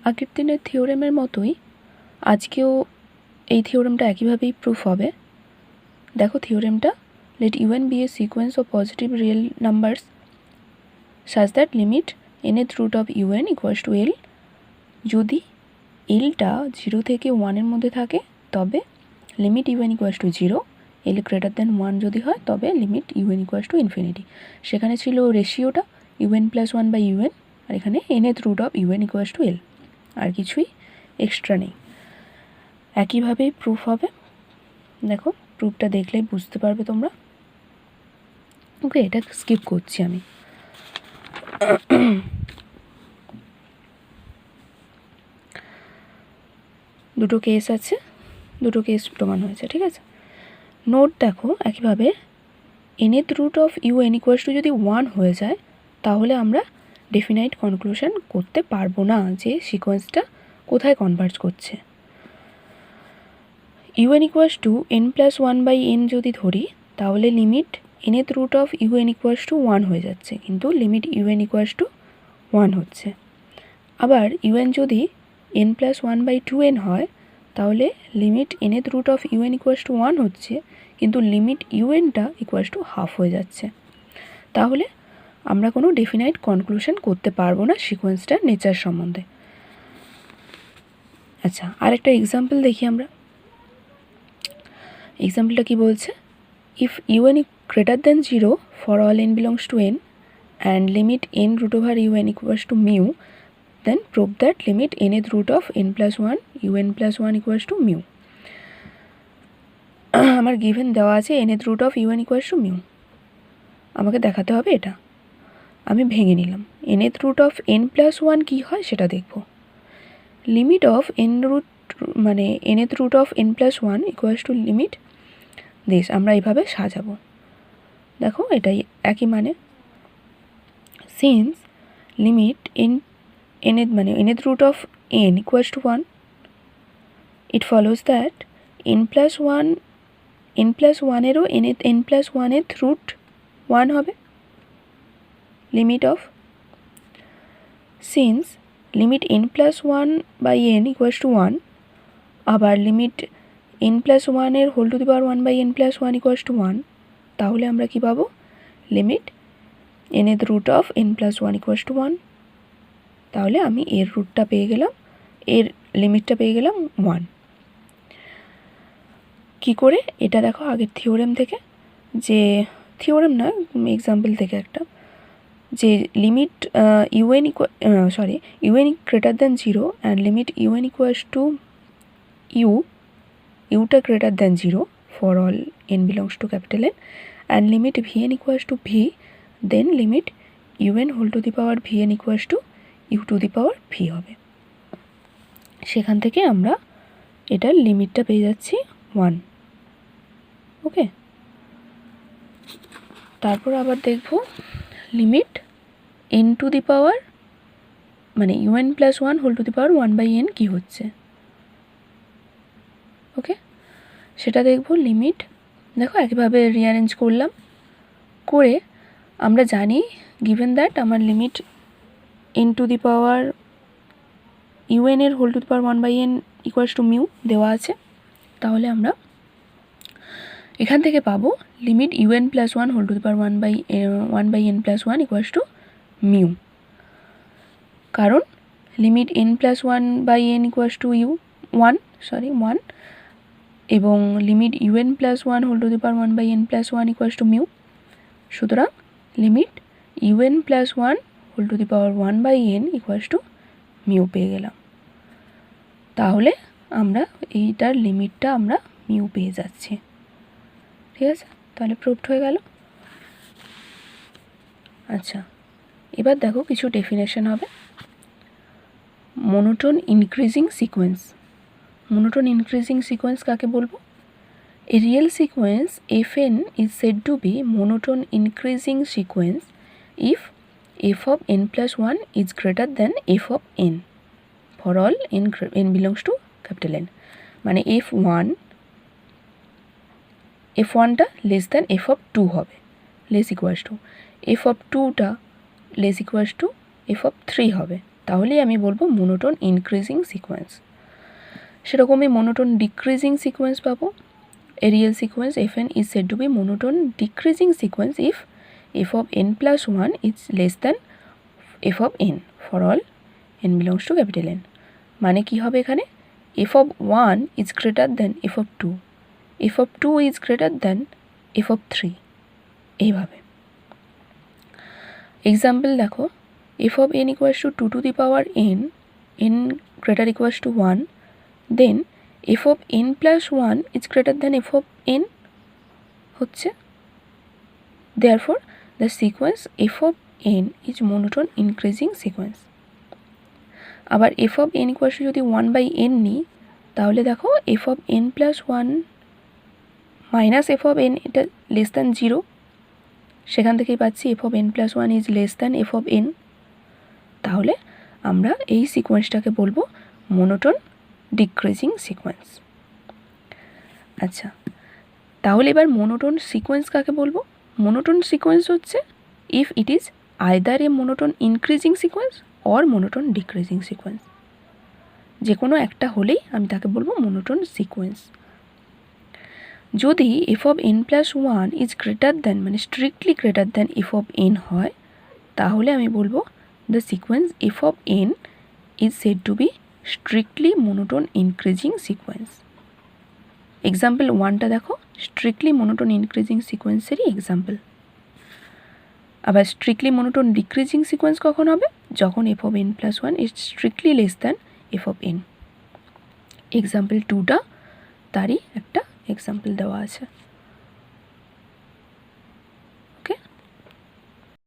আগের দিনের থিওরেমের মতোই আজকেও এই থিওরেমটা একইভাবেই প্রুফ হবে। দেখো থিওরেমটা, let u n be a sequence of positive real numbers such that limit nth root of u n equals to l. যদি এলটা 0 থেকে 1-এর মধ্যে থাকে তবে limit u n equals to 0, l greater than 1 যদি হয় তবে limit u n equals to infinity. সেখানে ছিল রেশিওটা ইউএন প্লাস 1 বাই ইউএন, আর এখানে nth root of u n equals to l, আর কিছুই এক্সট্রা নেই। একইভাবেই প্রুফ হবে। দেখো প্রুফটা দেখলেই বুঝতে পারবে তোমরা। ওকে, এটা স্কিপ করছি আমি। দুটো কেস আছে, দুটো কেস প্রমাণ হয়েছে, ঠিক আছে। নোট দেখো একইভাবে nth root of u n equals to যদি 1 হয়ে যায় তাহলে আমরা ডেফিনাইট কনক্লুশন করতে পারবো না যে সিকোয়েন্সটা কোথায় কনভার্জ করছে। U n equals to n plus 1 by n যদি ধরি তাহলে limit nth root of u n equals to 1 হয়ে যাচ্ছে, কিন্তু লিমিট ইউএন ইকুয়ালস টু 1 হচ্ছে। আবার ইউএন যদি n প্লাস 1 বাই 2n হয় তাহলে limit nth root of u n equals to 1 হচ্ছে, কিন্তু লিমিট ইউএনটা ইকুয়ালস টু হাফ হয়ে যাচ্ছে। তাহলে আমরা কোনো ডেফিনাইট কনক্লুশন করতে পারবো না সিকোয়েন্সটার নেচার সম্বন্ধে। আচ্ছা, আরেকটা এক্সাম্পল দেখি আমরা। এক্সাম্পলটা কি বলছে, if u n greater then 0 for all n belongs to n and limit n root over u n equals to mu, then prove that limit nth root of n plus 1 un plus 1 equals to mu. আমার given দেওয়া আছে nth root of u n equals to mu, আমাকে দেখাতে হবে এটা। আমি ভেঙে নিলাম, nth root of n plus 1 কী হয় সেটা দেখব। লিমিট অফ n রুট মানে nth root of n plus 1 equals to limit this, আমরা এইভাবে সাজাবো। দেখো এটাই একই মানে, সিন্স লিমিট nth মানে nth root of n equals to 1, it follows that n plus 1 এরও n প্লাস 1-th রুট 1 হবে। Limit of since limit n plus 1 by n equals to 1, আবার লিমিট n প্লাস 1-এর whole to the power 1 by n plus 1 equals to 1, তাহলে আমরা কি পাবো, limit nth root of n plus 1 equals to 1। তাহলে আমি এর রুটটা পেয়ে গেলাম, এর লিমিটটা পেয়ে গেলাম 1। কি করে, এটা দেখো আগের থিওরেম থেকে, যে থিওরেম না এক্সাম্পল থেকে একটা, যে limit u n greater then 0 and limit u n equals to ইউটা greater then 0 for all n belongs to capital N and limit vn equals to v, then limit un whole to the power vn equals to u to the power v হবে। সেখান থেকে আমরা এটার লিমিটটা পেয়ে যাচ্ছি 1। ওকে, তারপর আবার দেখব limit n to the power মানে un plus 1 whole to the power 1 by n কী হচ্ছে। ওকে, সেটা দেখব। লিমিট দেখো একইভাবে রিঅ্যারেঞ্জ করলাম, করে আমরা জানি গিভেন দ্যাট আমার limit n to the power un এর whole to the power 1 by n equals to mu দেওয়া আছে। তাহলে আমরা এখান থেকে পাবো limit un plus 1 whole to the power 1 by n plus 1 equals to mu, কারণ limit n plus 1 by n equals to 1 এবং limit un plus 1 whole to the power 1 by n plus 1 equals to mu. সুতরাং limit un plus 1 whole to the power 1 by n equals to mu পেয়ে গেলাম। তাহলে আমরা এইটার লিমিটটা আমরা mu পেয়ে যাচ্ছি। ঠিক আছে, তাহলে প্রুভড হয়ে গেল। আচ্ছা, এবার দেখো কিছু ডেফিনেশন হবে। Monotone increasing sequence. Monotone increasing sequence কাকে বলবো? A real sequence fn is said to be monotone increasing sequence if f of n plus 1 is greater than f of n for all n belongs to capital N, মানে f1টা less than f of 2 হবে, less equals to f of 2টা less equals to f of 3 হবে। তাহলেই আমি বলবো monotone increasing sequence. সেরকমই monotone decreasing sequence পাবো। A real sequence fn is said to be monotone decreasing sequence if f of n plus 1 is less than f of n for all n belongs to capital N. মানে কি হবে এখানে, f of 1 is greater than f of 2, f of 2 is greater than f of 3, এইভাবে। Example দেখো, f of n equals to 2 to the power n, n greater equals to 1, then f of n plus 1 is greater than f of n হচ্ছে। therefore the sequence f of n is monotone increasing sequence। আবার f of n equals to যদি 1 by n নিই, তাহলে দেখো f of n plus 1 minus f of n এটা less than 0, সেখান থেকেই পাচ্ছি f of n plus 1 is less than f of n। তাহলে আমরা এই সিকোয়েন্সটাকে বলবো মোনোটোন ডিক্রিজিং সিকোয়েন্স। আচ্ছা, তাহলে এবার মোনোটোন সিকোয়েন্স কাকে বলবো? মোনোটোন সিকোয়েন্স হচ্ছে if it is either a monotone increasing sequence or monotone decreasing sequence, যে কোনো একটা হলেই আমি তাকে বলবো মোনোটোন সিকোয়েন্স। যদি f of n plus 1 is greater than, মানে strictly greater than f of n হয়, তাহলে আমি বলবো the sequence f of n is said to be strictly monotone increasing sequence. Example 1টা দেখো, স্ট্রিক্টলি মোনোটোন ইনক্রিজিং সিকোয়েন্সেরই example. আবার strictly monotone decreasing sequence কখন হবে? যখন F of n plus 1 is strictly less than f of N. Example 2টা তারই একটা এক্সাম্পল দেওয়া আছে।